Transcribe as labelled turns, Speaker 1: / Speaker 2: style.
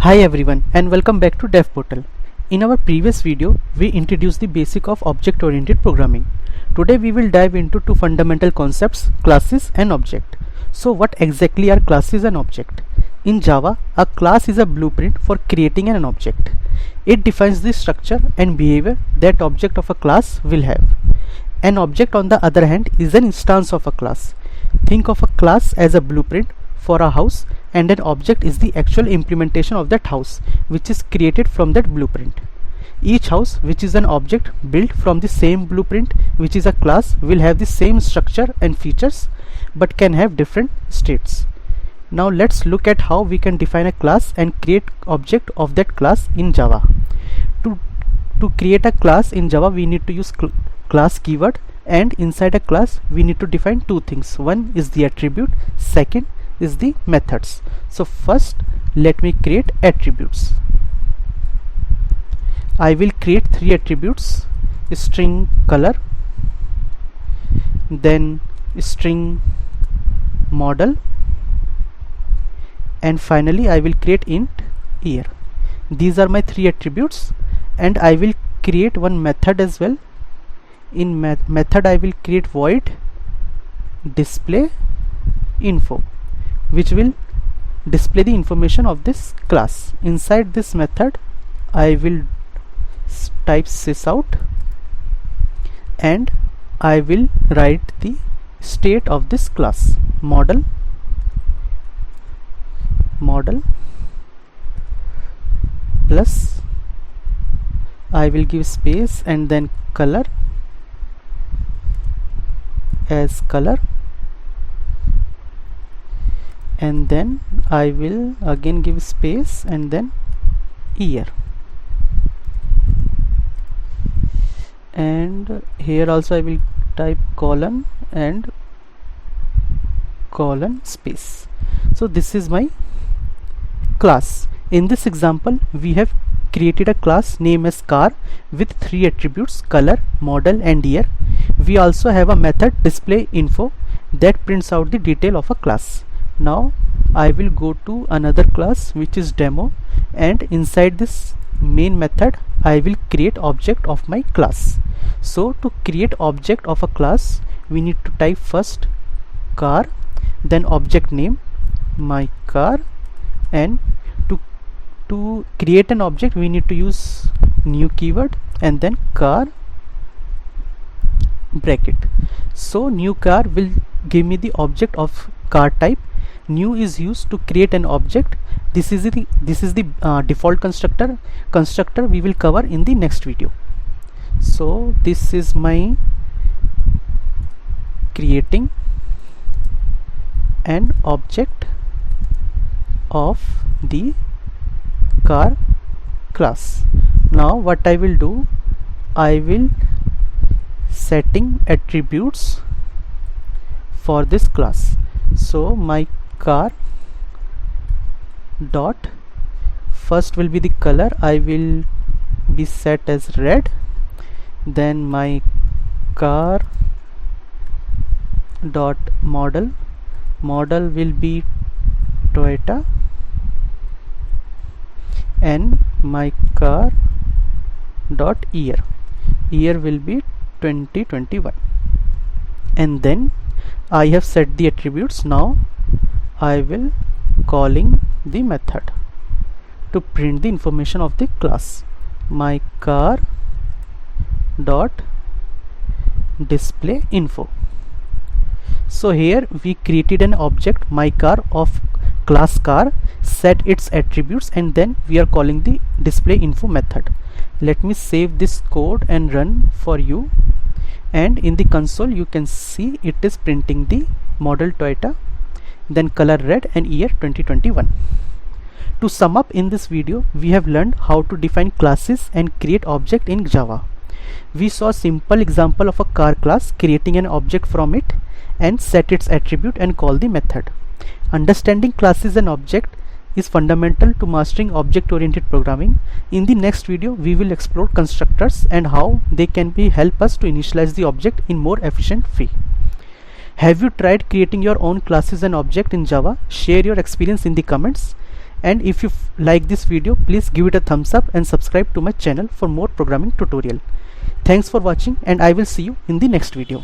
Speaker 1: Hi everyone and welcome back to DevPortal. In our previous video, we introduced the basic of object-oriented programming. Today we will dive into two fundamental concepts, classes and object. So what exactly are classes and object? In Java, a class is a blueprint for creating an object. It defines the structure and behavior that object of a class will have. An object, on the other hand, is an instance of a class. Think of a class as a blueprint for a house, and an object is the actual implementation of that house, which is created from that blueprint. Each house, which is an object built from the same blueprint, which is a class, will have the same structure and features but can have different states. Now let's look at how we can define a class and create object of that class in Java. To create a class in Java, we need to use class keyword, and inside a class we need to define two things. One is the attribute, second is the methods. So first let me create attributes. I will create three attributes: string color, then string model, and finally I will create int year. These are my three attributes, and I will create one method as well. In method I will create void display info, which will display the information of this class. Inside this method I will type sysout, and I will write the state of this class: model plus, I will give space and then color as color, and then I will again give space and then year, and here also I will type colon and colon space. So this is my class. In this example we have created a class named as car with three attributes: color, model and year. We also have a method display info that prints out the detail of a class. Now I will go to another class which is demo, and inside this main method I will create object of my class. So to create object of a class we need to type first car, then object name my car, and to create an object we need to use new keyword and then car bracket. So new car will give me the object of car type. New is used to create an object. This is the default constructor we will cover in the next video. So this is my creating an object of the car class. Now what I will do, I will setting attributes for this class. So my car dot first will be the color, I will be set as red, then my car dot model will be Toyota, and my car dot year will be 2021, and then I have set the attributes. Now I will calling the method to print the information of the class: my car dot display info. So here we created an object my car of class car, set its attributes, and then we are calling the display info method. Let me save this code and run for you, and in the console you can see it is printing the model Toyota, then color red and year 2021. To sum up, in this video we have learned how to define classes and create object in Java. We saw a simple example of a car class, creating an object from it and set its attribute and call the method. Understanding classes and object is fundamental to mastering object-oriented programming. In the next video we will explore constructors and how they can help us to initialize the object in more efficient way. Have you tried creating your own classes and object in Java? Share your experience in the comments. and if you like this video, please give it a thumbs up and subscribe to my channel for more programming tutorial. Thanks for watching, and I will see you in the next video.